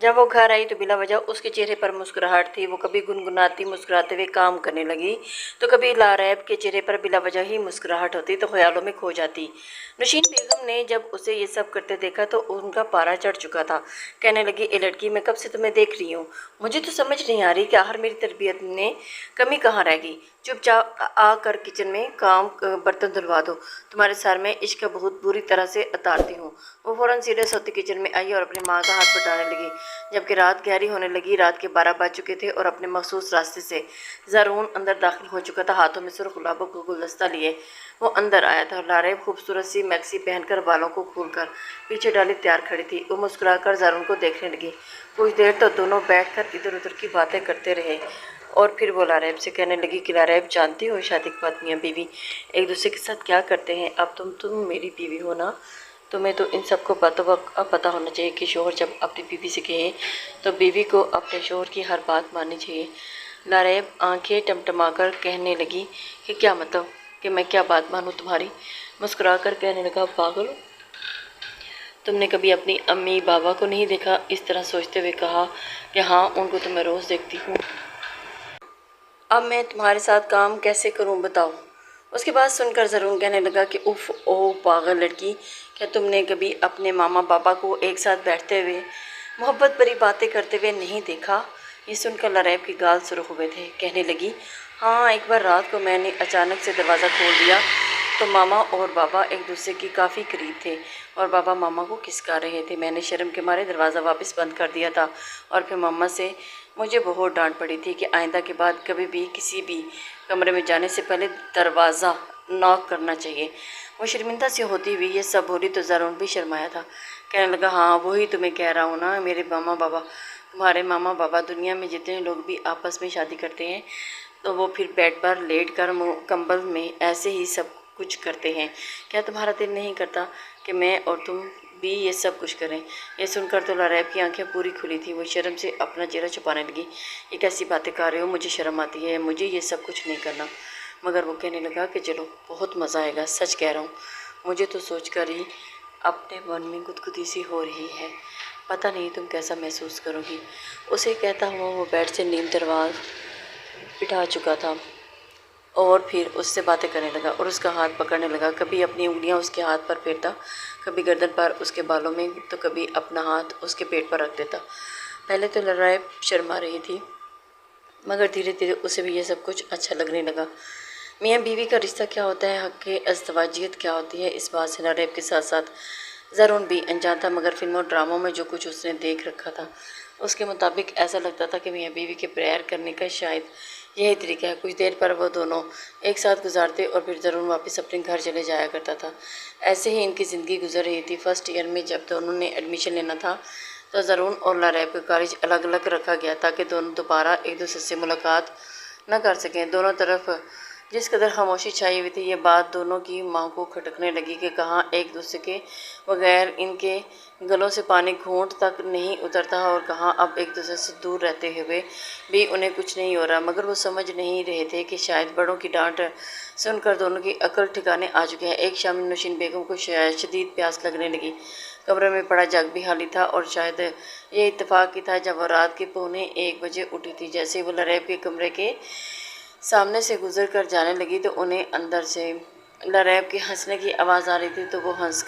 जब वो घर आई तो बिला वजह उसके चेहरे पर मुस्कुराहट थी। वो कभी गुनगुनाती मुस्कुराते हुए काम करने लगी तो कभी लारैब के चेहरे पर बिला वजह ही मुस्कुराहट होती तो ख्यालों में खो जाती। नशीन बेगम ने जब उसे ये सब करते देखा तो उनका पारा चढ़ चुका था। कहने लगी, ए लड़की, मैं कब से तुम्हें देख रही हूँ, मुझे तो समझ नहीं आ रही कि आखिर मेरी तरबियत में कमी कहाँ रह गई। चुपचाप आकर किचन में बर्तन धुलवा दो, तुम्हारे सर में इश्क बहुत बुरी तरह से उतारती हूँ। वो फौरन सीरियस होती किचन में आई और अपनी माँ का हाथ बटाने लगी। जबकि रात गहरी होने लगी, रात के 12 बज चुके थे और अपने मखसूस रास्ते से ज़रून अंदर दाखिल हो चुका था। हाथों में सुर्ख गुलाबों को गुलदस्ता लिए वो अंदर आया था। लारैब खूबसूरत सी मैक्सी पहनकर बालों को खोलकर पीछे डाली तैयार खड़ी थी। वो मुस्कुराकर ज़रून को देखने लगी। कुछ देर तो दोनों बैठकर इधर उधर की बातें करते रहे और फिर वो लारैब से कहने लगी कि लारैब, जानती हो शादी के बाद मियाँ बीवी एक दूसरे के साथ क्या करते हैं। अब तुम मेरी बीवी हो ना, तुम्हें तो इन सबको अब पता होना चाहिए कि शोहर जब अपनी बीवी से कहे तो बीवी को अपने शोहर की हर बात माननी चाहिए। लारैब आंखें टमटमाकर कहने लगी कि क्या मतलब कि मैं क्या बात मानूं तुम्हारी। मुस्कुराकर कहने लगा, पागल हो, तुमने कभी अपनी अम्मी बाबा को नहीं देखा। इस तरह सोचते हुए कहा कि हाँ, उनको तो मैं रोज़ देखती हूँ। अब मैं तुम्हारे साथ काम कैसे करूं बताओ। उसके बाद सुनकर ज़रून कहने लगा कि उफ़, ओ पागल लड़की, क्या तुमने कभी अपने मामा पापा को एक साथ बैठते हुए मोहब्बत भरी बातें करते हुए नहीं देखा। ये सुनकर लारैब की गाल सुर्ख हुए थे। कहने लगी, हाँ, एक बार रात को मैंने अचानक से दरवाज़ा खोल दिया तो मामा और बाबा एक दूसरे के काफ़ी करीब थे और बाबा मामा को खिसका रहे थे। मैंने शर्म के मारे दरवाज़ा वापस बंद कर दिया था और फिर मामा से मुझे बहुत डांट पड़ी थी कि आइंदा के बाद कभी भी किसी भी कमरे में जाने से पहले दरवाज़ा नॉक करना चाहिए। वो शर्मिंदा सी होती हुई ये सब बोली तो ज़रून भी शर्माया था। कहने लगा, हाँ, वही तुम्हें कह रहा हूँ ना, मेरे मामा बाबा, तुम्हारे मामा बाबा दुनिया में जितने लोग भी आपस में शादी करते हैं तो वो फिर बेड पर लेट कर कंबल में ऐसे ही सब कुछ करते हैं। क्या तुम्हारा दिल नहीं करता कि मैं और तुम भी ये सब कुछ करें। ये सुनकर तो लारैब की आंखें पूरी खुली थी। वो शर्म से अपना चेहरा छुपाने लगी। ये कैसी बातें कर रहे हो, मुझे शर्म आती है, मुझे ये सब कुछ नहीं करना। मगर वो कहने लगा कि चलो, बहुत मज़ा आएगा, सच कह रहा हूँ, मुझे तो सोच कर ही अपने मन में गुदगुदी सी हो रही है, पता नहीं तुम कैसा महसूस करोगी। उसे कहता हुआ वो बेड से नीम दरवाज़ बिठा चुका था और फिर उससे बातें करने लगा और उसका हाथ पकड़ने लगा। कभी अपनी उंगलियां उसके हाथ पर फेरता, कभी गर्दन पर, उसके बालों में, तो कभी अपना हाथ उसके पेट पर रख देता। पहले तो लारैब शर्मा रही थी मगर धीरे धीरे उसे भी ये सब कुछ अच्छा लगने लगा। मियाँ बीवी का रिश्ता क्या होता है, हक़ अज़दवाजियत क्या होती है, इस बात से लारैब के साथ साथ ज़रून भी अनजान था। मगर फिल्मों ड्रामों में जो कुछ उसने देख रखा था उसके मुताबिक ऐसा लगता था कि मियाँ बीवी के प्यार करने का शायद यही तरीका है। कुछ देर पर वो दोनों एक साथ गुजारते और फिर ज़रून वापस अपने घर चले जाया करता था। ऐसे ही इनकी ज़िंदगी गुजर रही थी। फर्स्ट ईयर में जब दोनों ने एडमिशन लेना था तो ज़रून और लारैब का कॉलेज अलग अलग रखा गया ताकि दोनों दोबारा एक दूसरे से मुलाकात न कर सकें। दोनों तरफ जिस कदर खामोशी छाई हुई थी, ये बात दोनों की माँ को खटकने लगी कि कहाँ एक दूसरे के बगैर इनके गलों से पानी घूंट तक नहीं उतरता और कहाँ अब एक दूसरे से दूर रहते हुए भी उन्हें कुछ नहीं हो रहा। मगर वो समझ नहीं रहे थे कि शायद बड़ों की डांट सुनकर दोनों की अकल ठिकाने आ चुकी है। एक शाम नशीन बेगम को शदीद प्यास लगने लगी। कमरे में पड़ा जग भी खाली था और शायद ये इत्तेफाक ही था जब वो रात के 1:45 बजे उठी थी। जैसे वो लारैब के कमरे के सामने से गुजर कर जाने लगी तो उन्हें अंदर से लारैब के हंसने की आवाज़ आ रही थी। तो वो हंस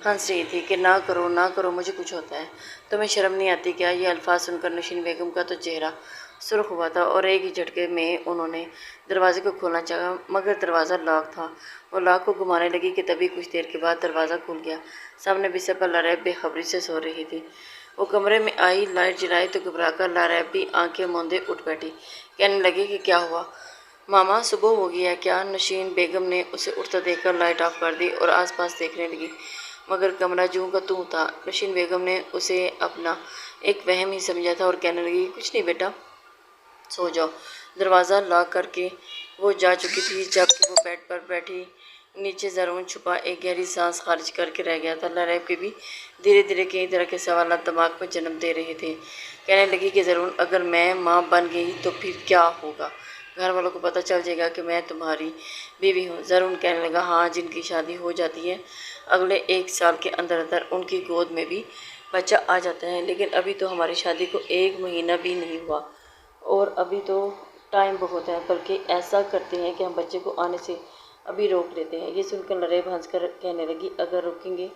रही थी कि ना करो ना करो, मुझे कुछ होता है, तुम्हें शर्म नहीं आती क्या। ये अल्फाज सुनकर नशीन बेगम का तो चेहरा सुर्ख हुआ था और एक ही झटके में उन्होंने दरवाजे को खोलना चाहा मगर दरवाज़ा लॉक था। वो लॉक को घुमाने लगी कि तभी कुछ देर के बाद दरवाज़ा खुल गया। सामने बिस्तर पर लारैब बेखबरी से सो रही थी। वो कमरे में आई, लाइट जलाई तो घबराकर लारैब भी आंखें मूंदे उठ बैठी। कहने लगी कि क्या हुआ मामा, सुबह हो गई है क्या। नशीन बेगम ने उसे उठता देखकर लाइट ऑफ कर दी और आसपास देखने लगी मगर कमरा जूं का तूं था। नशीन बेगम ने उसे अपना एक वहम ही समझा था और कहने लगी, कुछ नहीं बेटा, सो जाओ। दरवाज़ा लॉक करके वो जा चुकी थी जबकि वो बेड पर बैठी नीचे ज़रून छुपा एक गहरी सांस खारिज करके रह गया था। लारैब के भी धीरे धीरे कई तरह के सवाल दिमाग में जन्म दे रहे थे। कहने लगी कि ज़रून, अगर मैं माँ बन गई तो फिर क्या होगा, घर वालों को पता चल जाएगा कि मैं तुम्हारी बीवी हूँ। ज़रून कहने लगा, हाँ, जिनकी शादी हो जाती है अगले 1 साल के अंदर अंदर उनकी गोद में भी बच्चा आ जाता है, लेकिन अभी तो हमारी शादी को 1 महीना भी नहीं हुआ और अभी तो टाइम बहुत है। बल्कि ऐसा करते हैं कि हम बच्चे को आने से अभी रोक लेते हैं। ये सुनकर लरेब हंसकर कहने लगी, अगर रोकेंगे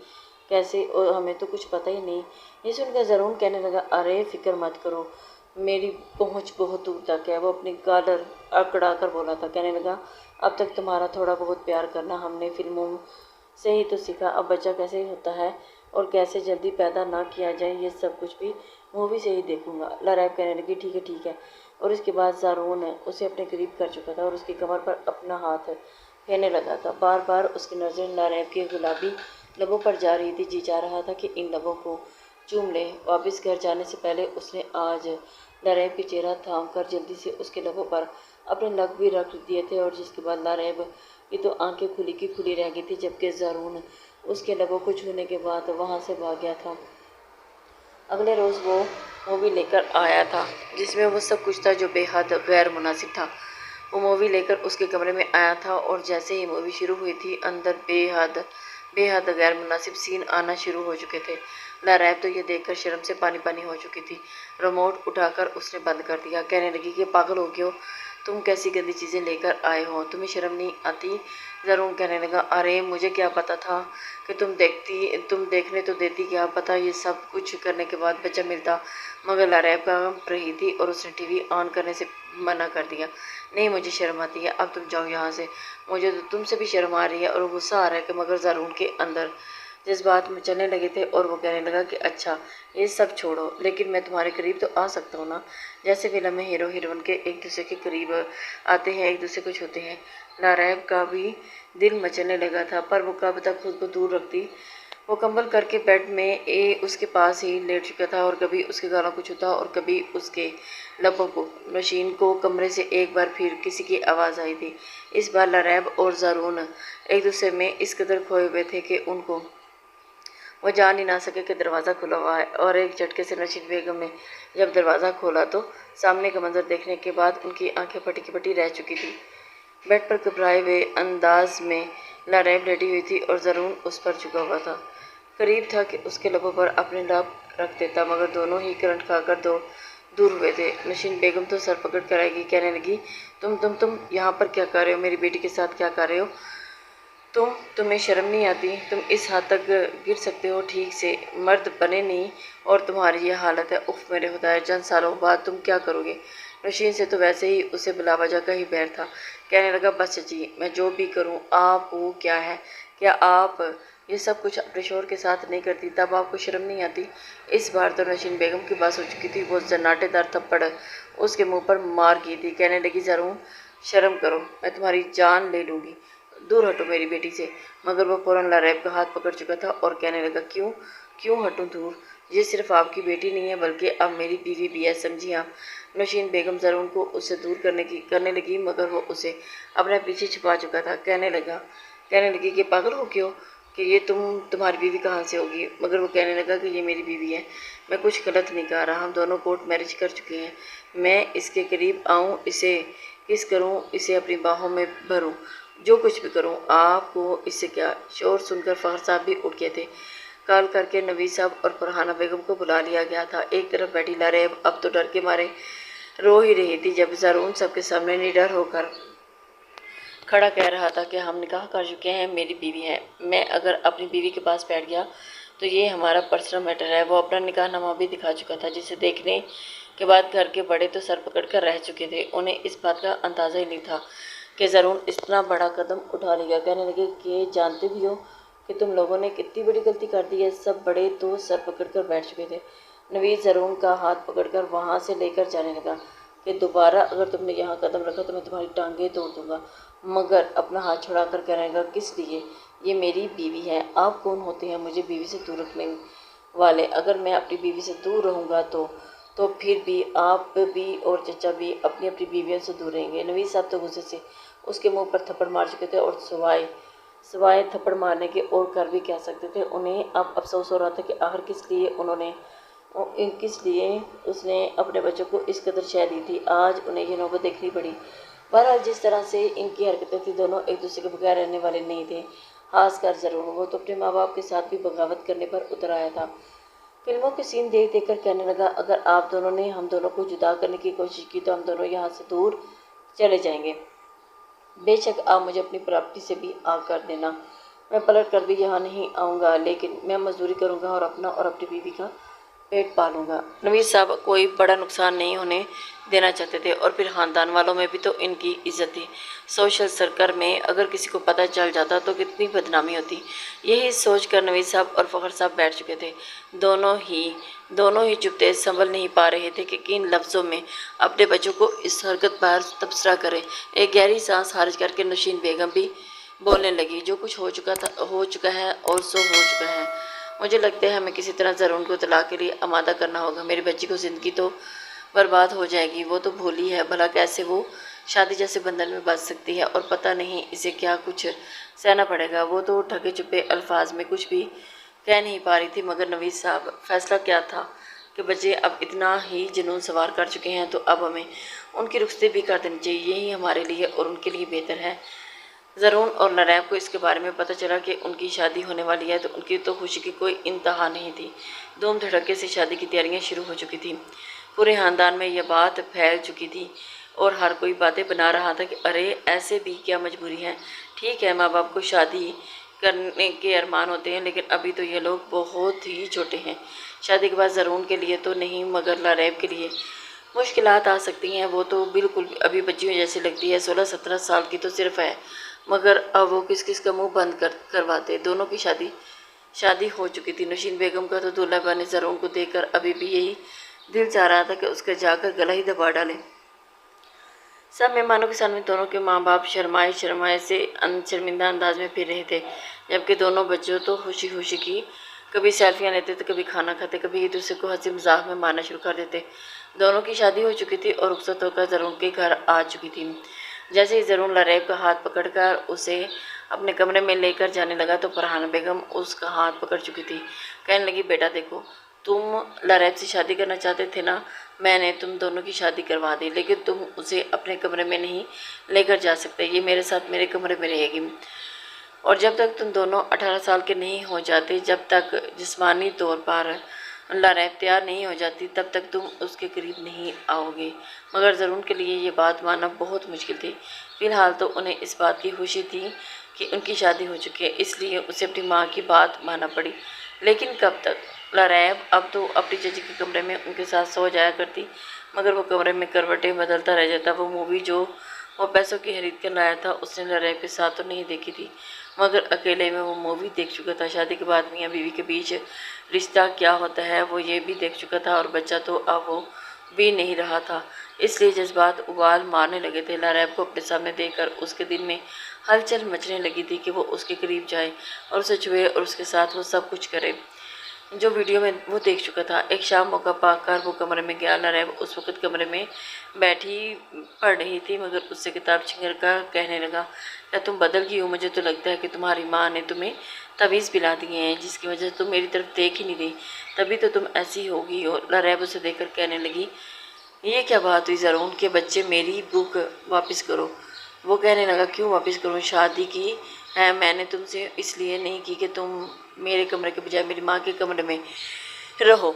कैसे, और हमें तो कुछ पता ही नहीं। ये सुनकर ज़रून कहने लगा, अरे फिक्र मत करो, मेरी पहुंच बहुत दूर तक है। वो अपनी गालर अकड़ा कर बोला था। कहने लगा, अब तक तुम्हारा थोड़ा बहुत प्यार करना हमने फिल्मों से ही तो सीखा। अब बच्चा कैसे होता है और कैसे जल्दी पैदा ना किया जाए, ये सब कुछ भी मूवी से ही देखूंगा। लरैब कहने लगी, ठीक है ठीक है। और इसके बाद ज़ारून उसे अपने करीब कर चुका था और उसकी कमर पर अपना हाथ फेरने लगा था। बार बार उसकी नज़र लरैब के गुलाबी लबों पर जा रही थी। जी चाह रहा था कि इन लबों को चूम ले। वापस घर जाने से पहले उसने आज लरैब के चेहरा थाम कर जल्दी से उसके लबों पर अपने लग भी रख दिए थे, और जिसके बाद लरैब की तो आंखें खुली की खुली रह गई थी, जबकि ज़ारून उसके लबों को छूने के बाद वहाँ से भाग गया था। अगले रोज़ वो मूवी लेकर आया था जिसमें वो सब कुछ था जो बेहद गैर मुनासिब था। वो मूवी लेकर उसके कमरे में आया था और जैसे ही मूवी शुरू हुई थी, अंदर बेहद बेहद गैर मुनासिब सीन आना शुरू हो चुके थे। लरैब तो ये देखकर शर्म से पानी पानी हो चुकी थी। रिमोट उठाकर उसने बंद कर दिया। कहने लगी कि पागल हो गए हो, तुम कैसी गंदी चीज़ें लेकर आए हो, तुम्हें शर्म नहीं आती? ज़रून कहने लगा, अरे मुझे क्या पता था कि तुम देखने तो देती, क्या पता ये सब कुछ करने के बाद बच्चा मिलता। मगर लरैब कांप रही थी और उसने टीवी ऑन करने से मना कर दिया। नहीं, मुझे शर्म आती है, अब तुम जाओ यहाँ से। मुझे तो तुमसे भी शर्म आ रही है और गुस्सा आ रहा है कि मगर ज़रून के अंदर जज्बात में चलने लगे थे और वो कहने लगा कि अच्छा ये सब छोड़ो, लेकिन मैं तुम्हारे करीब तो आ सकता हूँ ना, जैसे फिल्म में हीरो हीरोइन के एक दूसरे के करीब आते हैं, एक दूसरे को छूते हैं। लरैब का भी दिल मचलने लगा था, पर वो कब तक खुद को दूर रखती। वो कंबल करके बेड में उसके पास ही लेट चुका था और कभी उसके गालों को छूता और कभी उसके लबों को। मशीन को कमरे से एक बार फिर किसी की आवाज़ आई थी। इस बार लरैब और ज़ारून एक दूसरे में इस कदर खोए हुए थे कि उनको वो जान ही ना सके कि दरवाज़ा खुला हुआ है। और एक झटके से नशीन बेगम ने जब दरवाज़ा खोला तो सामने का मंजर देखने के बाद उनकी आंखें फटी की फटी रह चुकी थी। बेड पर घबराए हुए अंदाज में लरैब लेटी हुई थी और ज़रून उस पर झुका हुआ था। करीब था कि उसके लबों पर अपने लब रख देता, मगर दोनों ही करंट खाकर दूर हुए थे। नशीन बेगम तो सर पकड़ कर आएगी। कहने लगी, तुम यहाँ पर क्या कर रहे हो? मेरी बेटी के साथ क्या कर रहे हो? तुम्हें शर्म नहीं आती? तुम इस हद तक गिर सकते हो? ठीक से मर्द बने नहीं और तुम्हारी ये हालत है। उफ मेरे खुदा, चंद सालों बाद तुम क्या करोगे? नशीन से तो वैसे ही उसे बिलावजह का ही बैर था। कहने लगा, बस चाची, मैं जो भी करूं, आप वो क्या है, क्या आप ये सब कुछ अपने शोहर के साथ नहीं करती? तब आपको शर्म नहीं आती? इस बार तो नशीन बेगम की बात हो चुकी थी। वो जन्नाटेदार थप्पड़ उसके मुंह पर मार की थी। कहने लगी, ज़रूर शर्म करो, मैं तुम्हारी जान ले लूँगी, दूर हटो मेरी बेटी से। मगर वो फौरन लरैब का हाथ पकड़ चुका था और कहने लगा, क्यों हटूं दूर? ये सिर्फ आपकी बेटी नहीं है बल्कि अब मेरी बीवी भी है, समझी आप? नशीन बेगम ज़रून को उससे दूर करने लगी, मगर वो उसे अपने पीछे छुपा चुका था। कहने लगी कि पागल हो क्यों, कि ये तुम्हारी बीवी कहाँ से होगी? मगर वो कहने लगा कि ये मेरी बीवी है, मैं कुछ गलत नहीं कह रहा, हम दोनों कोर्ट मैरिज कर चुके हैं। मैं इसके करीब आऊँ, इसे किस करूँ, इसे अपनी बाहों में भरूँ, जो कुछ भी करूं, आपको इससे क्या? शोर सुनकर फखर साहब भी उठ गए थे। कॉल करके नवीद साहब और फरहाना बेगम को बुला लिया गया था। एक तरफ बैठी लरैब अब तो डर के मारे रो ही रही थी, जब ज़रून सबके सामने निडर होकर खड़ा कह रहा था कि हम निकाह कर चुके हैं, मेरी बीवी है। मैं अगर अपनी बीवी के पास बैठ गया तो ये हमारा पर्सनल मैटर है। वो अपना निकाहनामा भी दिखा चुका था, जिसे देखने के बाद घर के बड़े तो सर पकड़ कर रह चुके थे। उन्हें इस बात का अंदाज़ा ही नहीं था कि ज़रून इतना बड़ा कदम उठा लेगा। कहने लगे कि जानते भी हो कि तुम लोगों ने कितनी बड़ी गलती कर दी है? सब बड़े तो सर पकड़ कर बैठ चुके थे। नवीद ज़रून का हाथ पकड़कर वहाँ से लेकर जाने लगा कि दोबारा अगर तुमने यहाँ कदम रखा तो मैं तुम्हारी टांगें तोड़ दूंगा। मगर अपना हाथ छुड़ाकर कहने लगा, किस लिए? ये मेरी बीवी है, आप कौन होते हैं मुझे बीवी से दूर रखने वाले? अगर मैं अपनी बीवी से दूर रहूँगा तो फिर भी आप भी और चचा भी अपनी अपनी बीवियों से दूर रहेंगे। नवीद साहब तो गुस्से से उसके मुंह पर थप्पड़ मार चुके थे और सवाए थप्पड़ मारने के और कर भी क्या सकते थे। उन्हें अब अफसोस हो रहा था कि आखिर किस लिए उसने अपने बच्चों को इस कदर शह दी थी। आज उन्हें ये नौबत देखनी पड़ी। बहरहाल जिस तरह से इनकी हरकतें थी, दोनों एक दूसरे के बगैर रहने वाले नहीं थे। खास कर ज़रूर वो तो अपने माँ बाप के साथ भी बगावत करने पर उतर आया था। फिल्मों के सीन देख देख कर कहने लगा, अगर आप दोनों ने हम दोनों को जुदा करने की कोशिश की तो हम दोनों यहाँ से दूर चले जाएंगे। बेशक आप मुझे अपनी प्रॉपर्टी से भी आग कर देना, मैं पलट कर भी यहाँ नहीं आऊँगा, लेकिन मैं मजदूरी करूँगा और अपना और अपनी बीवी का पेट पालूंगा। नवीद साहब कोई बड़ा नुकसान नहीं होने देना चाहते थे, और फिर खानदान वालों में भी तो इनकी इज्जत थी। सोशल सर्कल में अगर किसी को पता चल जाता तो कितनी बदनामी होती। यही सोच कर नवीद साहब और फ़खर साहब बैठ चुके थे। दोनों ही चुपते संभल नहीं पा रहे थे कि किन लफ्ज़ों में अपने बच्चों को इस हरकत पर तबसरा करें। एक गहरी सांस खारिज करके नौशीन बेगम भी बोलने लगी, जो कुछ हो चुका है और सो हो चुका है। मुझे लगता है हमें किसी तरह ज़रून को तलाक के लिए आमादा करना होगा। मेरी बच्ची को ज़िंदगी तो बर्बाद हो जाएगी, वो तो भोली है, भला कैसे वो शादी जैसे बंधन में बच सकती है, और पता नहीं इसे क्या कुछ सहना पड़ेगा। वो तो ढके छुपे अल्फाज में कुछ भी कह नहीं पा रही थी, मगर नवीद साहब फैसला क्या था कि बच्चे अब इतना ही जुनून सवार कर चुके हैं तो अब हमें उनकी रुखसती भी कर देनी चाहिए। यही हमारे लिए और उनके लिए बेहतर है। ज़रून और लरैब को इसके बारे में पता चला कि उनकी शादी होने वाली है तो उनकी तो खुशी की कोई इंतहा नहीं थी। धूम धड़के से शादी की तैयारियां शुरू हो चुकी थी। पूरे ख़ानदान में यह बात फैल चुकी थी और हर कोई बातें बना रहा था कि अरे ऐसे भी क्या मजबूरी है। ठीक है, माँ बाप को शादी करने के अरमान होते हैं, लेकिन अभी तो ये लोग बहुत ही छोटे हैं। शादी के बाद ज़रून के लिए तो नहीं, मगर लरैब के लिए मुश्किलात आ सकती हैं। वो तो बिल्कुल अभी बच्चियों जैसी लगती है, 16-17 साल की तो सिर्फ है, मगर अब वो किस किस का मुंह बंद करवाते। दोनों की शादी हो चुकी थी। नौशीन बेगम का तो दूल्हा बने ज़रून को देखकर अभी भी यही दिल चाह रहा था कि उसका जाकर गला ही दबा डाले। सब मेहमानों के सामने दोनों के माँ बाप शर्माए से शर्मिंदा अंदाज में फिर रहे थे, जबकि दोनों बच्चों तो खुशी खुशी की कभी सेल्फियाँ लेते तो कभी खाना खाते, कभी एक दूसरे को हंसी मजाक में मारना शुरू कर देते। दोनों की शादी हो चुकी थी और रुखसत होकर ज़रून के घर आ चुकी थी। जैसे ही ज़रून लरैब का हाथ पकड़कर उसे अपने कमरे में लेकर जाने लगा तो फरहाना बेगम उसका हाथ पकड़ चुकी थी। कहने लगी, बेटा देखो, तुम लरैब से शादी करना चाहते थे ना, मैंने तुम दोनों की शादी करवा दी, लेकिन तुम उसे अपने कमरे में नहीं लेकर जा सकते। ये मेरे साथ मेरे कमरे में रहेगी, और जब तक तुम दोनों 18 साल के नहीं हो जाते, जब तक जिस्मानी तौर पर लरैब तैयार नहीं हो जाती, तब तक तुम उसके करीब नहीं आओगे। मगर ज़रून के लिए ये बात मानना बहुत मुश्किल थी। फ़िलहाल तो उन्हें इस बात की खुशी थी कि उनकी शादी हो चुकी है, इसलिए उसे अपनी माँ की बात मानना पड़ी। लेकिन कब तक? लरैब अब तो अपनी चाची के कमरे में उनके साथ सो जाया करती, मगर वो कमरे में करवटें बदलता रह जाता। वो मूवी जो वो पैसों की खरीद कर लाया था उसने लरैब के साथ तो नहीं देखी थी, मगर अकेले में वो मूवी देख चुका था। शादी के बाद मियाँ बीवी के बीच रिश्ता क्या होता है वो ये भी देख चुका था, और बच्चा तो अब वो भी नहीं रहा था, इसलिए जज्बात उबाल मारने लगे थे। लरैब को अपने सामने देखकर उसके दिल में हलचल मचने लगी थी कि वो उसके करीब जाए और उसे छुए और उसके साथ वो सब कुछ करे जो वीडियो में वो देख चुका था। एक शाम मौका पाकर वो कमरे में गया। लरैब उस वक्त कमरे में बैठी पढ़ रही थी, मगर उससे किताब छीन कर कहने लगा, क्या तुम बदल गई हो? मुझे तो लगता है कि तुम्हारी माँ ने तुम्हें तवीज़ पिला दिए हैं, जिसकी वजह से तुम मेरी तरफ देख ही नहीं रही, तभी तो तुम ऐसी होगी। और लरैब उसे देखकर कहने लगी, ये क्या बात हुई ज़रून के बच्चे, मेरी बुक वापस करो। वो कहने लगा, क्यों वापस करूँ? शादी की है मैंने तुमसे इसलिए नहीं की कि तुम मेरे कमरे के बजाय मेरी माँ के कमरे में रहो,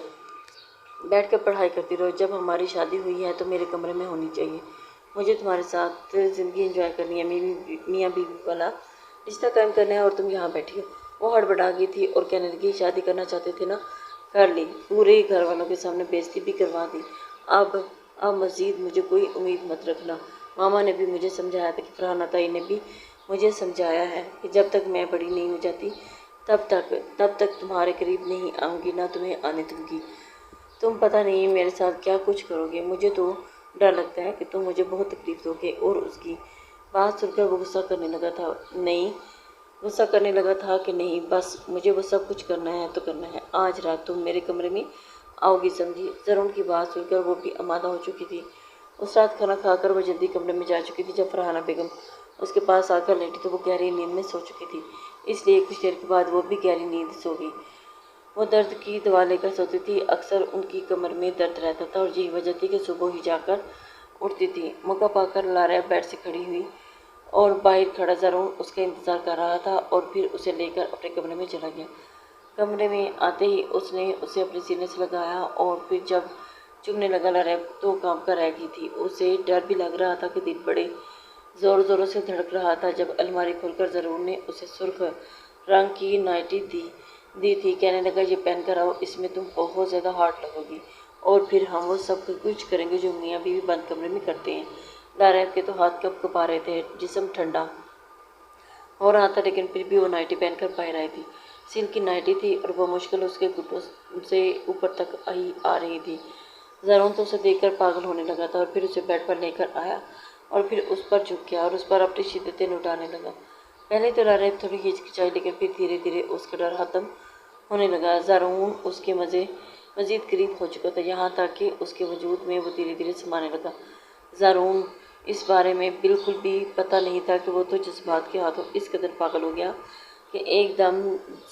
बैठ कर पढ़ाई करती रहो। जब हमारी शादी हुई है तो मेरे कमरे में होनी चाहिए। मुझे तुम्हारे साथ ज़िंदगी एंजॉय करनी है, मियाँ बीवी वाला रिश्ता कायम करना है, और तुम यहाँ बैठी हो। वो हड़बड़ा गई थी और कहने लगी, शादी करना चाहते थे ना, कर ली, पूरे घर वालों के सामने बेइज्जती भी करवा दी। अब मज़ीद मुझे कोई उम्मीद मत रखना। मामा ने भी मुझे समझाया था कि फरहाना ताई ने भी मुझे समझाया है कि जब तक मैं बड़ी नहीं हो जाती तब तक तुम्हारे करीब नहीं आऊँगी, ना तुम्हें आने दूँगी। तुम पता नहीं मेरे साथ क्या कुछ करोगे। मुझे तो डर लगता है कि तुम मुझे बहुत तकलीफ दोगे। और उसकी बात सुनकर वो गुस्सा करने लगा था कि नहीं, बस मुझे वो सब कुछ करना है तो करना है। आज रात तुम मेरे कमरे में आओगी, समझी? ज़रून की बात सुनकर वो भी आमादा हो चुकी थी। उस रात खाना खाकर वो जल्दी कमरे में जा चुकी थी। जब फरहाना बेगम उसके पास आकर लेटी तो वो गहरी नींद में सो चुकी थी, इसलिए कुछ देर के बाद वो भी गहरी नींद सो गई। वो दर्द की दवा लेकर सोती थी। अक्सर उनकी कमर में दर्द रहता था और यही वजह थी कि सुबह ही जाकर उठती थी। मौका पाकर लरैब बेड से खड़ी हुई और बाहर खड़ा ज़रून उसका इंतज़ार कर रहा था, और फिर उसे लेकर अपने कमरे में चला गया। कमरे में आते ही उसने उसे अपने सीने से लगाया और फिर जब चुभने लगा लरैब तो कांप कर रह गई थी। उसे डर भी लग रहा था कि दिल बड़े जोर जोरों से धड़क रहा था। जब अलमारी खोलकर ज़रूर ने उसे सुर्ख रंग की नाइटी दी थी, कहने लगा, ये पहन कर आओ, इसमें तुम बहुत ज़्यादा हॉट लगोगी और फिर हम वो सब कुछ करेंगे जो मियाँ बीवी बंद कमरे में करते हैं। लरैब के तो हाथ कँपा रहे थे, जिस्म ठंडा हो रहा था, लेकिन फिर भी वो नाइटी पहनकर बाहर आई थी। सिल्क की नाइटी थी और वो मुश्किल उसके घुटनों से ऊपर तक आ रही थी। ज़रून तो उसे देखकर पागल होने लगा था और फिर उसे बेड पर लेकर आया और फिर उस पर झुक गया और उस पर अपनी शिद्दतें लुटाने लगा। पहले तो लरैब थोड़ी हिचकिचाई, लेकिन फिर धीरे धीरे उसका डर खत्म होने लगा। ज़रून उसके मज़ीद करीब हो चुका था, यहाँ तक कि उसके वजूद में वो धीरे धीरे समाने लगा। ज़रून इस बारे में बिल्कुल भी पता नहीं था कि वो तो जज्बात के हाथों इस कदर पागल हो गया कि एकदम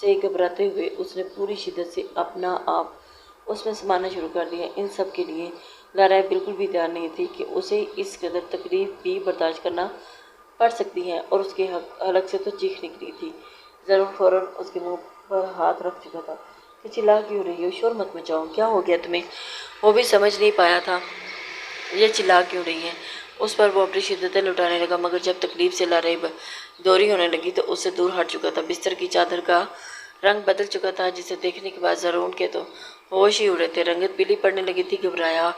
से घबराते हुए उसने पूरी शिद्दत से अपना आप उसमें समाना शुरू कर दिया। इन सब के लिए लरैब बिल्कुल भी तैयार नहीं थी कि उसे इस कदर तकलीफ भी बर्दाश्त करना पड़ सकती है और उसके हलक से तो चीख निकली थी। ज़रूर फ़ौरन उसके मुंह पर हाथ रख चुका था कि चिल्ला क्यों रही हो, शोर मत मचाओ, क्या हो गया तुम्हें। वो भी समझ नहीं पाया था ये चिल्ला क्यों रही है। उस पर वो अपनी शिद्दतें लुटाने लगा, मगर जब तकलीफ से लरैब दोहरी होने लगी तो उससे दूर हट चुका था। बिस्तर की चादर का रंग बदल चुका था, जिसे देखने के बाद ज़रून के तो होश ही उड़े थे। रंगत पीली पड़ने लगी थी। घबराया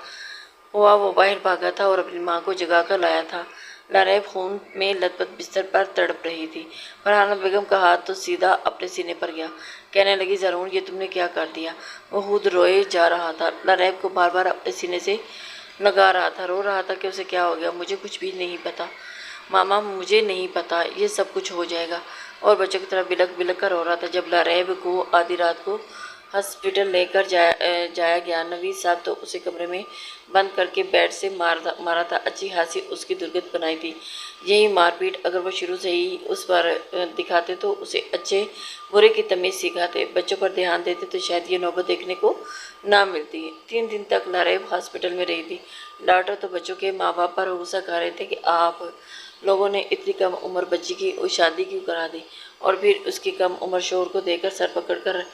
हुआ वो बाहर भागा था और अपनी माँ को जगा कर लाया था। लरैब खून में लथपथ बिस्तर पर तड़प रही थी। फरहाना बेगम का हाथ तो सीधा अपने सीने पर गया। कहने लगी, ज़रून ये तुमने क्या कर दिया। वो खुद रोए जा रहा था, लरैब को बार बार अपने सीने से लगा रहा था, रो रहा था कि उसे क्या हो गया। मुझे कुछ भी नहीं पता मामा, मुझे नहीं पता, ये सब कुछ हो जाएगा। और बच्चों की तरह बिलक बिलक कर रो रहा था। जब लरैब को आधी रात को हॉस्पिटल लेकर जाया गया, नवीद साहब तो उसे कमरे में बंद करके बेड से मारा था। अच्छी खासी उसकी दुर्गत बनाई थी। यही मारपीट अगर वो शुरू से ही उस पर दिखाते तो उसे अच्छे बुरे की तमीज़ सिखाते, बच्चों पर ध्यान देते तो शायद ये नौबत देखने को ना मिलती। 3 दिन तक लरैब हॉस्पिटल में रही थी। डॉक्टर तो बच्चों के माँ बाप पर गुस्सा कर रहे थे कि आप लोगों ने इतनी कम उम्र बच्ची की शादी क्यों करा दी, और फिर उसकी कम उम्र शोहर को देकर सर पकड़ कर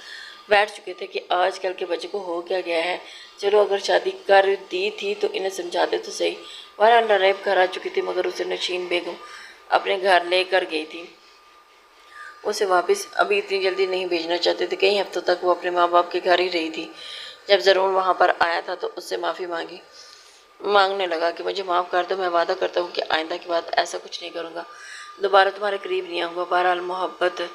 बैठ चुके थे कि आजकल के बच्चे को हो क्या गया है। चलो अगर शादी कर दी थी तो इन्हें समझाते तो सही। बहरहाल लरैब घर आ चुकी थी, मगर उसे नशीन बेगम अपने घर लेकर गई थी। उसे वापस अभी इतनी जल्दी नहीं भेजना चाहते थे। कई हफ्तों तक वो अपने माँ बाप के घर ही रही थी। जब ज़रून वहाँ पर आया था तो उससे माफ़ी मांगने लगा कि मुझे माफ़ कर दो, मैं वादा करता हूँ कि आइंदा के बाद ऐसा कुछ नहीं करूँगा, दोबारा तुम्हारे करीब नहीं आऊँगा। बहरहाल मोहब्बत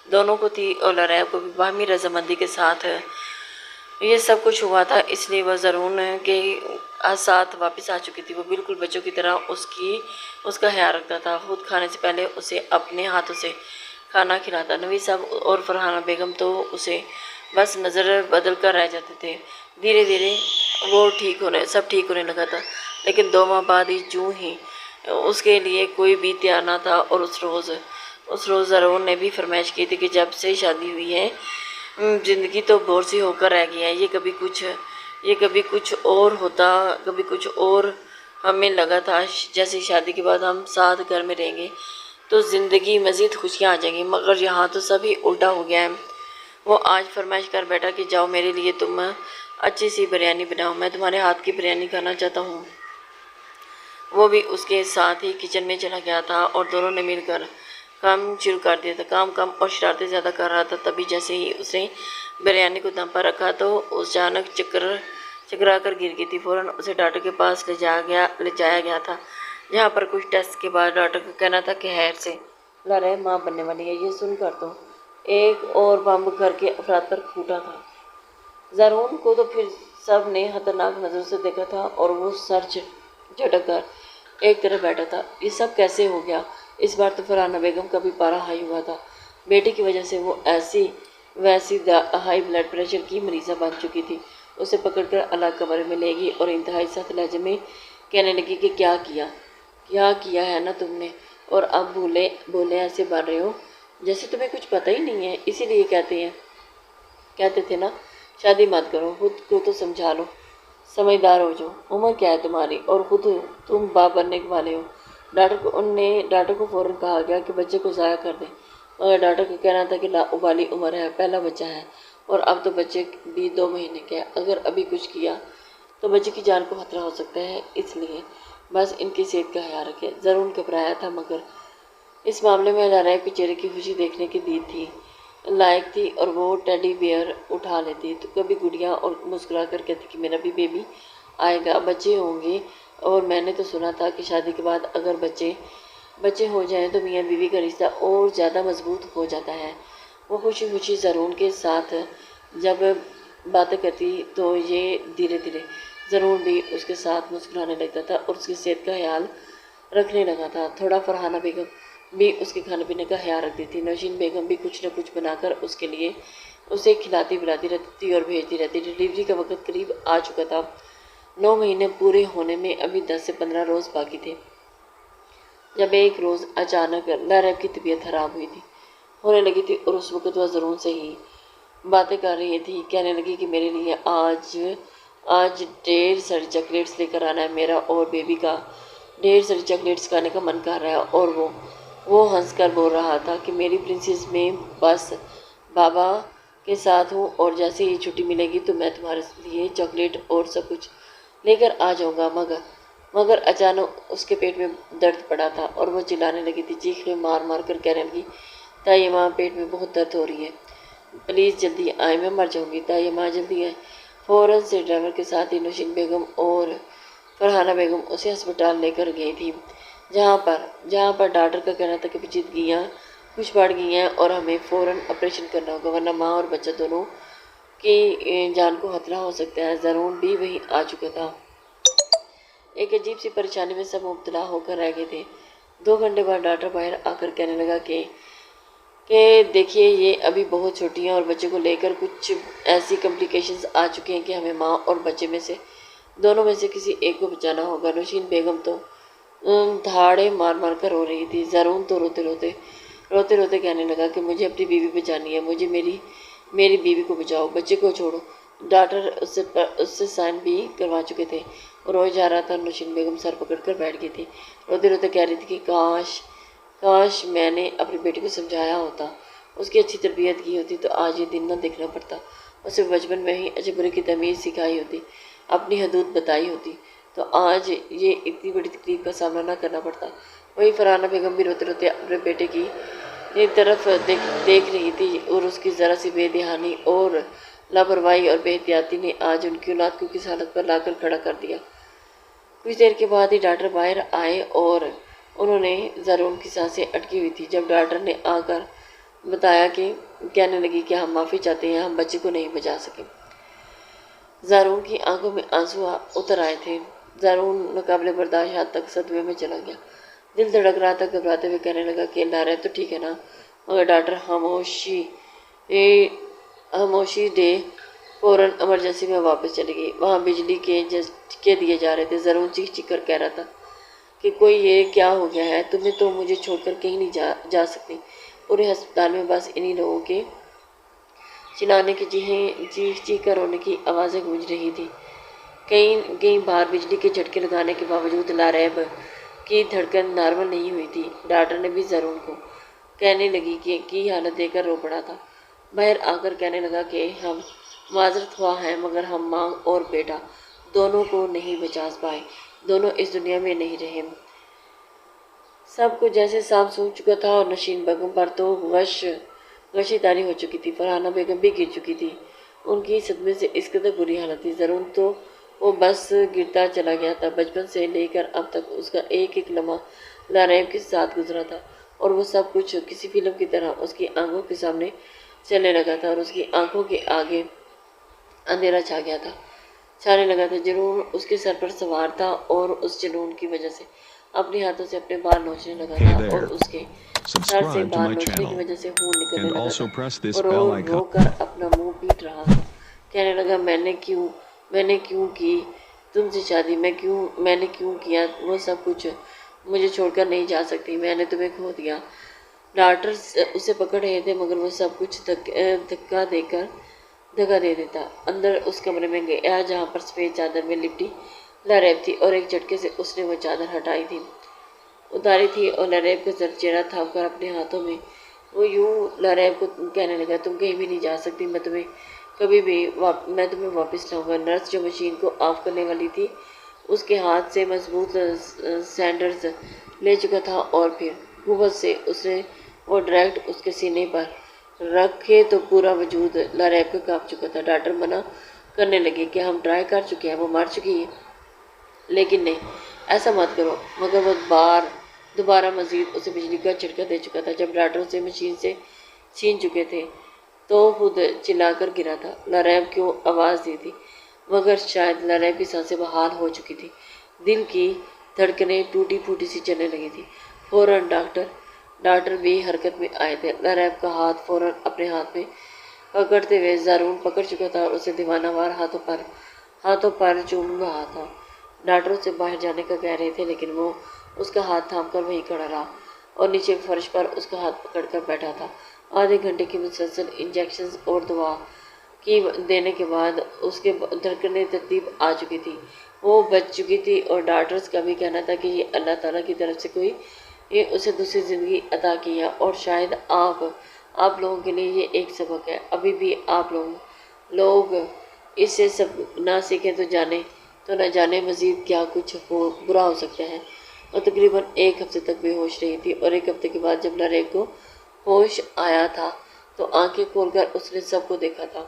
दोनों को थी और लरैब को भी बाहमी रजामंदी के साथ ये सब कुछ हुआ था, इसलिए वह ज़रून के साथ वापस आ चुकी थी। वो बिल्कुल बच्चों की तरह उसका ख्याल रखता था। खुद खाने से पहले उसे अपने हाथों से खाना खिलाता। नवीद साहब और फरहाना बेगम तो उसे बस नज़र बदल कर रह जाते थे। धीरे धीरे वो सब ठीक होने लगा था, लेकिन 2 माह बाद ही जूँ ही उसके लिए कोई भी तैयार ना था। और उस रोज़ ज़रून ने भी फरमाइश की थी कि जब से शादी हुई है ज़िंदगी तो बोर सी होकर रह गई है, ये कभी कुछ और होता, कभी कुछ और। हमें लगा था जैसे शादी के बाद हम साथ घर में रहेंगे तो ज़िंदगी मज़ीद खुशियाँ आ जाएंगी, मगर यहाँ तो सभी उल्टा हो गया है। वो आज फरमाइश कर बैठा कि जाओ मेरे लिए तुम अच्छी सी बिरयानी बनाओ, मैं तुम्हारे हाथ की बिरयानी खाना चाहता हूँ। वो भी उसके साथ ही किचन में चला गया था और दोनों ने मिलकर काम शुरू कर दिया था। काम कम और शरारतें ज़्यादा कर रहा था। तभी जैसे ही उसने बिरयानी को दम पर रखा तो अचानक चकरा कर गिर गई थी। फ़ौरन उसे डॉक्टर के पास ले जाया गया था, जहाँ पर कुछ टेस्ट के बाद डॉक्टर का कहना था कि खैर से लरैब माँ बनने वाली है। ये सुनकर तो एक और बम घर के अफराद पर फूटा था। ज़रून को तो फिर सब ने खतरनाक नज़र से देखा था और वो सर झटक कर एक तरफ बैठा था। ये सब कैसे हो गया। इस बार तो फरहाना बेगम का भी पारा हाई हुआ था। बेटी की वजह से वो ऐसी वैसी हाई ब्लड प्रेशर की मरीज़ा बन चुकी थी। उसे पकड़कर अलग कमरे में ले गई और इंतहाई सख्त लहजे में कहने लगी कि क्या किया है ना तुमने, और अब बोले ऐसे बन रहे हो जैसे तुम्हें कुछ पता ही नहीं है। इसीलिए कहते थे ना शादी मत करो, खुद को तो समझा लो, समझदार हो जाओ। उम्र क्या है तुम्हारी और खुद तुम बाप बनने के वाले हो। डॉक्टर को फ़ौरन कहा गया कि बच्चे को ज़ाया कर दें, मगर डॉक्टर का कहना था कि लाउबाली उम्र है, पहला बच्चा है اور اب تو بچے بھی 2 مہینے کے ہیں، اگر ابھی کچھ کیا تو بچے کی جان کو خطرہ ہو سکتا ہے، اس لیے بس ان کی صحت کا خیال رکھیں۔ ضرور گھبرایا تھا، مگر اس معاملے میں لاریب کے چہرے کی خوشی دیکھنے کی دید تھی لائق تھی، اور وہ ٹیڈی بیئر اٹھا لیتی تو کبھی گڑیا اور مسکرا کر کہتی کہ میرا بھی بیبی آئے گا، بچے ہوں گے، اور میں نے تو سنا تھا کہ شادی کے بعد اگر بچے ہو جائیں تو میاں بیوی کا رشتہ اور زیادہ مضبوط ہو جاتا ہے۔ وہ خوشی خوشی زرون کے ساتھ جب باتیں کرتی تو یہ دھیرے دھیرے زرون بھی اس کے ساتھ مسکرانے لگتا تھا اور اس کی صحت کا خیال رکھنے لگا تھا۔ تھوڑا فرحانہ بیگم بھی اس کے کھانے پینے کا خیال رکھتی تھی۔ نوشین بیگم بھی کچھ نہ کچھ بنا کر اس کے لیے اسے کھلاتی پلاتی رہتی تھی اور بھیجتی رہتی۔ ڈلیوری کا وقت قریب آ چکا تھا، 9 مہینے پورے ہونے میں ابھی 10 سے 15 روز باقی تھے، جب ایک روز اچانک لاریب کی طبیعت خراب ہونے لگی تھی، اور اس وقت وہ ضرور سے ہی باتیں کر رہی تھی۔ کہنے لگی کہ میرے لیے آج ڈھیر ساری چاکلیٹس لے کر آنا ہے، میرا اور بیبی کا ڈھیر ساری چاکلیٹس کھانے کا من کر رہا ہے۔ اور وہ ہنس کر بول رہا تھا کہ میری پرنسس، میں بس بابا کے ساتھ ہوں، اور جیسے ہی چھٹی ملے گی تو میں تمہارے لیے چاکلیٹ اور سب کچھ لے کر آ جاؤں گا۔ مگر اچانک اس کے پیٹ میں درد پڑا تھا اور وہ چلانے لگی تھی، چیخیں مار مار کر کہنے لگی تائیہ ماں، پیٹ میں بہت درد ہو رہی ہے، پلیز جلدی آئیں، میں مر جاؤں گی، تائیہ ماں جلدی آئیں۔ فوراً سے ڈرائیور کے ساتھ ہی نوشین بیگم اور فرحانہ بیگم اسے ہسپتال لے کر گئی تھی، جہاں پر ڈاکٹر کا کہنا تھا کہ پیچیدگیاں کچھ بڑھ گئی ہیں اور ہمیں فوراً آپریشن کرنا ہوگا، ورنہ ماں اور بچہ دونوں کی جان کو خطرہ ہو سکتا ہے۔ زرون بھی وہیں آ چکا تھا۔ ایک عجیب سی پریشانی میں سب مبتلا ہو کر رہ گئے تھے۔ 2 گھنٹے بعد ڈاکٹر باہر آ کر کہنے لگا کہ دیکھیے، یہ ابھی بہت چھوٹی ہیں اور بچے کو لے کر کچھ ایسی کمپلیکیشنز آ چکی ہیں کہ ہمیں ماں اور بچے میں سے دونوں میں سے کسی ایک کو بچانا ہوگا۔ نوشین بیگم تو دھاڑے مار مار کر رو رہی تھی۔ زرون تو روتے روتے کہنے لگا کہ مجھے اپنی بیوی بچانی ہے، مجھے میری بیوی کو بچاؤ، بچے کو چھوڑو۔ ڈاکٹر اس سے سائن بھی کروا چکے تھے اور روئے جا رہا تھا۔ نوشین بیگم سر پکڑ کر بیٹھ گئی تھی، روتے روتے کہہ رہی تھی کہ کاش میں نے اپنی بیٹی کو سمجھایا ہوتا، اس کی اچھی تربیت کی ہوتی تو آج یہ دن نہ دیکھنا پڑتا، اسے بچپن میں ہی اچھے برے کی تمیز سکھائی ہوتی، اپنی حدود بتائی ہوتی تو آج یہ اتنی بڑی تکلیف کا سامنا نہ کرنا پڑتا۔ وہی فرحانہ بیگم بھی روتے روتے اپنے بیٹے کی طرف دیکھ رہی تھی، اور اس کی ذرا سی بے دھیانی اور لاپرواہی اور بے احتیاطی نے آج ان کی اولاد کو کس حالت پر لا کر کھڑا کر دیا۔ کچھ دیر کے بعد ہی ڈاکٹر باہر آئے اور انہوں نے زرون کی سانسیں اٹکی ہوئی تھی۔ جب ڈاکٹر نے آ کر بتایا کہ کہنے لگی کہ ہم معافی چاہتے ہیں، ہم بچے کو نہیں بچا سکے۔ زرون کی آنکھوں میں آنسو اتر آئے تھے۔ زرون ناقابل برداشت حد تک صدمے میں چلا گیا، دل دھڑک رہا تھا۔ گھبراتے ہوئے کہنے لگا کہ لاریب تو ٹھیک ہے نا؟ مگر ڈاکٹر خاموشی دے فوراً ایمرجنسی میں واپس چلی گئی۔ وہاں بجلی کے جھٹکے دیے جا رہے تھے۔ زرون چیخ چیخ کر کہہ رہا تھا کہ کوئی یہ کیا ہو گیا ہے؟ تمہیں تو مجھے چھوڑ کر کہیں نہیں جا سکتی۔ پورے ہسپتال میں بس انہی لوگوں کے چلانے کی، چیخ چیخ کر رونے کی آوازیں گونج رہی تھی۔ کئی بار بجلی کے جھٹکے لگانے کے باوجود لاریب کی دھڑکن نارمل نہیں ہوئی تھی۔ ڈاکٹر نے بھی زرون کو کہنے لگی کی حالت دیکھ کر رو پڑا تھا۔ باہر آ کر کہنے لگا کہ ہم معذرت خواہ ہیں، مگر ہم ماں اور بیٹا دونوں کو نہیں بچا پائے، دونوں اس دنیا میں نہیں رہے۔ سب کچھ جیسے سانپ سونگھ چکا تھا، اور نوشین بیگم پر تو غشی طاری ہو چکی تھی۔ فرحانہ بیگم بھی گر چکی تھی، ان کی صدمے سے اس قدر بری حالت تھی۔ زرون تو وہ بس گرتا چلا گیا تھا۔ بچپن سے لے کر اب تک اس کا ایک ایک لمحہ لاریب کے ساتھ گزرا تھا، اور وہ سب کچھ کسی فلم کی طرح اس کی آنکھوں کے سامنے چلنے لگا تھا، اور اس کی آنکھوں کے آگے اندھیرا چھانے لگا تھا۔ جنون اس کے سر پر سوار تھا، اور اس جنون کی وجہ سے اپنے ہاتھوں سے اپنے بال نوچنے لگا تھا، اور اس کے سر سے بال نوچنے کی وجہ سے خون نکلنے لگا تھا۔ وہ رو رو کر اپنا منہ پیٹ رہا تھا، کہنے لگا میں نے کیوں کی تم سے شادی، میں نے کیوں کیا وہ سب کچھ، مجھے چھوڑ کر نہیں جا سکتی، میں نے تمہیں کھو دیا۔ ڈاکٹر اسے پکڑ رہے تھے، مگر وہ سب کچھ دھکا دے دیتا۔ اندر اس کمرے میں گیا جہاں پر سفید چادر میں لپٹی لاریب تھی، اور ایک جھٹکے سے اس نے وہ چادر اتاری تھی اور لاریب کا زرد چہرہ تھام کر اپنے ہاتھوں میں وہ یوں لاریب کو کہنے لگا تم کہیں بھی نہیں جا سکتی، میں تمہیں کبھی بھی میں تمہیں واپس لاؤں گا۔ نرس جو مشین کو آف کرنے والی تھی اس کے ہاتھ سے مضبوط سینڈرز لے چکا تھا اور پھر قوت سے اس نے وہ ڈائریکٹ اس کے سینے پر رکھے تو پورا وجود لاریب کا کانپ چکا تھا۔ ڈاکٹر منع کرنے لگے کہ ہم ٹرائی کر چکے ہیں، وہ مر چکی ہے، لیکن نہیں، ایسا مت کرو، مگر وہ دوبارہ مزید اسے بجلی کا جھٹکا دے چکا تھا۔ جب ڈاکٹر اسے مشین سے چھین چکے تھے تو خود چلا کر گرا تھا۔ لاریب کو آواز دی تھی، مگر شاید لاریب کی سانسیں بحال ہو چکی تھی، دل کی دھڑکنیں ٹوٹی پھوٹی سی چلنے لگی تھی۔ فوراً ڈاکٹر بھی حرکت میں آئے تھے۔ لاریب کا ہاتھ فوراً اپنے ہاتھ میں پکڑتے ہوئے زارون پکڑ چکا تھا اور اسے دیوانہ وار ہاتھوں پر چوم رہا تھا۔ ڈاکٹر اسے باہر جانے کا کہہ رہے تھے، لیکن وہ اس کا ہاتھ تھام کر وہیں کھڑا رہا اور نیچے فرش پر اس کا ہاتھ پکڑ کر بیٹھا تھا۔ آدھے گھنٹے کی مسلسل انجیکشنز اور دوا دینے کے بعد اس کے دھڑکنیں ترتیب آ چکی تھی، وہ بچ چکی تھی، اور ڈاکٹرز کا بھی کہنا تھا کہ یہ اللہ تعالیٰ کی طرف سے کوئی اسے دوسری زندگی عطا کی ہے، اور شاید آپ لوگوں کے لیے یہ ایک سبق ہے۔ ابھی بھی آپ لوگ اس سے سب نہ سیکھیں تو نہ جانے مزید کیا کچھ برا ہو سکتا ہے۔ وہ تقریباً ایک ہفتے تک بے ہوش رہی تھی، اور ایک ہفتے کے بعد جب لاریب کو ہوش آیا تھا تو آنکھیں کھول کر اس نے سب کو دیکھا تھا۔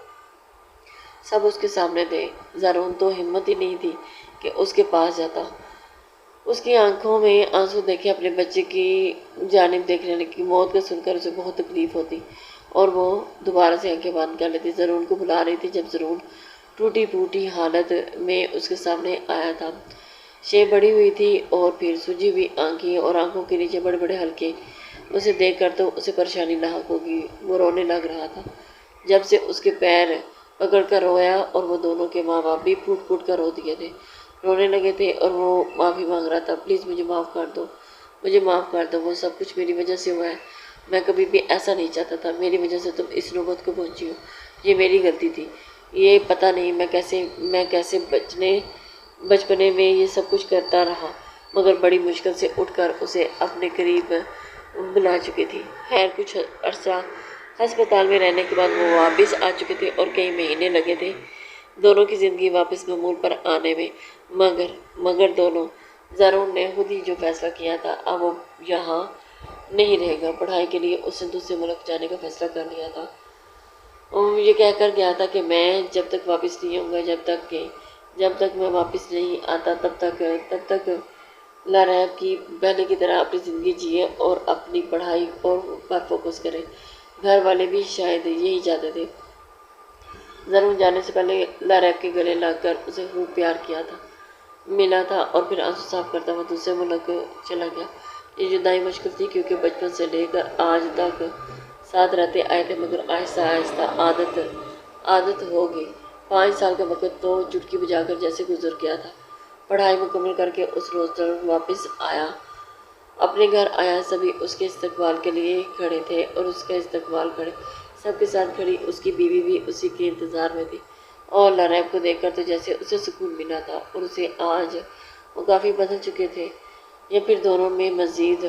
سب اس کے سامنے تھے۔ زارون تو ہمت ہی نہیں تھی کہ اس کے پاس جاتا، اس کی آنکھوں میں آنسو دیکھے اپنے بچے کی جانب دیکھنے لگی۔ موت کا سن کر اسے بہت تکلیف ہوتی اور وہ دوبارہ سے آنکھیں بند کر لیتی۔ زارون کو بلا رہی تھی جب زارون ٹوٹی پھوٹی حالت میں اس کے سامنے آیا تھا، شے بڑھی ہوئی تھی اور پھر سجی ہوئی آنکھیں اور آنکھوں کے نیچے بڑے بڑے حلقے۔ اسے دیکھ کر تو اسے پریشانی لاحق ہوگی، وہ رونے لگ رہا تھا۔ جب سے اس کے پیر پکڑ کر رویا اور وہ دونوں کے ماں باپ بھی پھوٹ پھوٹ کر رونے لگے تھے اور وہ معافی مانگ رہا تھا۔ پلیز مجھے معاف کر دو، مجھے معاف کر دو، وہ سب کچھ میری وجہ سے ہوا ہے، میں کبھی بھی ایسا نہیں چاہتا تھا، میری وجہ سے تم اس نوبت کو پہنچی ہو، یہ میری غلطی تھی۔ یہ پتہ نہیں میں کیسے بچپنے میں یہ سب کچھ کرتا رہا، مگر بڑی مشکل سے اٹھ کر اسے اپنے قریب بلا چکی تھی۔ خیر کچھ عرصہ ہسپتال میں رہنے کے بعد وہ واپس آ چکے تھے اور کئی مہینے لگے تھے دونوں کی زندگی واپس معمول پر آنے میں، مگر دونوں زارون نے خود ہی جو فیصلہ کیا تھا، اب وہ یہاں نہیں رہے گا۔ پڑھائی کے لیے اس نے دوسرے ملک جانے کا فیصلہ کر لیا تھا۔ یہ کہہ کر گیا تھا کہ میں جب تک واپس نہیں آؤں گا، جب تک میں واپس نہیں آتا تب تک لاریب کی پہلے کی طرح اپنی زندگی جیے اور اپنی پڑھائی پر فوکس کرے۔ گھر والے بھی شاید یہی چاہتے تھے۔ زارون جانے سے پہلے لاریب کے گلے لگ کر اسے خوب پیار ملا تھا اور پھر آنسو صاف کرتا ہوا دوسرے ملک چلا گیا۔ یہ جدائی مشکل تھی کیونکہ بچپن سے لے کر آج تک ساتھ رہتے آئے تھے، مگر آہستہ آہستہ عادت ہو گئی۔ 5 سال کا وقت تو چٹکی بجا کر جیسے گزر گیا تھا۔ پڑھائی مکمل کر کے اس روز زارون واپس اپنے گھر آیا۔ سبھی اس کے استقبال کے لیے کھڑے تھے اور اس کا استقبال سب کے ساتھ کھڑی اس کی بیوی بھی اسی کے انتظار میں تھی، اور لاریب کو دیکھ کر تو جیسے اسے سکون ملا تھا، اور اسے آج وہ کافی بدل چکے تھے یا پھر دونوں میں مزید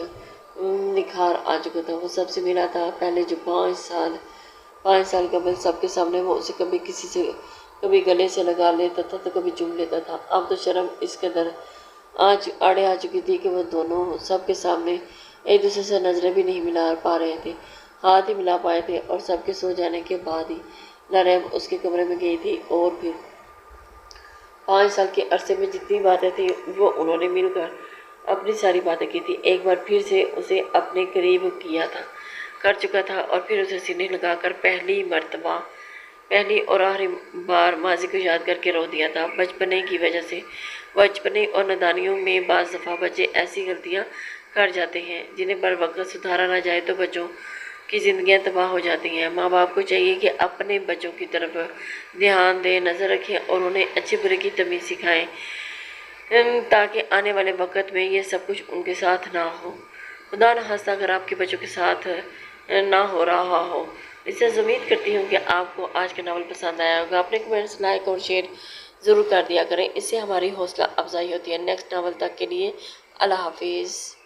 نکھار آ چکا تھا۔ وہ سب سے ملا تھا پہلے جو 5 سال قبل سب کے سامنے وہ اسے کبھی گلے سے لگا لیتا تھا تو کبھی چوم لیتا تھا۔ اب تو شرم اس قدر آڑے آ چکی تھی کہ وہ دونوں سب کے سامنے ایک دوسرے سے نظریں بھی نہیں ملا پا رہے تھے، ہاتھ ہی ملا پائے تھے، اور سب کے سو جانے کے بعد ہی لاریب اس کے کمرے میں گئی تھی اور پھر 5 سال کے عرصے میں جتنی باتیں تھیں وہ انہوں نے مل کر اپنی ساری باتیں کی تھی، ایک بار پھر سے اسے اپنے قریب کر چکا تھا، اور پھر اسے سینے لگا کر پہلی اور آخری بار ماضی کو یاد کر کے رو دیا تھا۔ بچپنے اور نادانیوں میں بعض دفعہ بچے ایسی غلطیاں کر جاتے ہیں جنہیں بر وقت سدھارا نہ جائے تو بچوں کی زندگیاں تباہ ہو جاتی ہیں۔ ماں باپ کو چاہیے کہ اپنے بچوں کی طرف دھیان دیں، نظر رکھیں اور انہیں اچھے برے کی تمیز سکھائیں، تاکہ آنے والے وقت میں یہ سب کچھ ان کے ساتھ نہ ہو۔ خدا نہ خواستہ اگر آپ کے بچوں کے ساتھ نہ ہو رہا ہو۔ اس سے امید کرتی ہوں کہ آپ کو آج کا ناول پسند آیا ہوگا۔ اپنے کمنٹس لائک اور شیئر ضرور کر دیا کریں، اس سے ہماری حوصلہ افزائی ہوتی ہے۔ نیکسٹ ناول تک کے لیے اللہ حافظ۔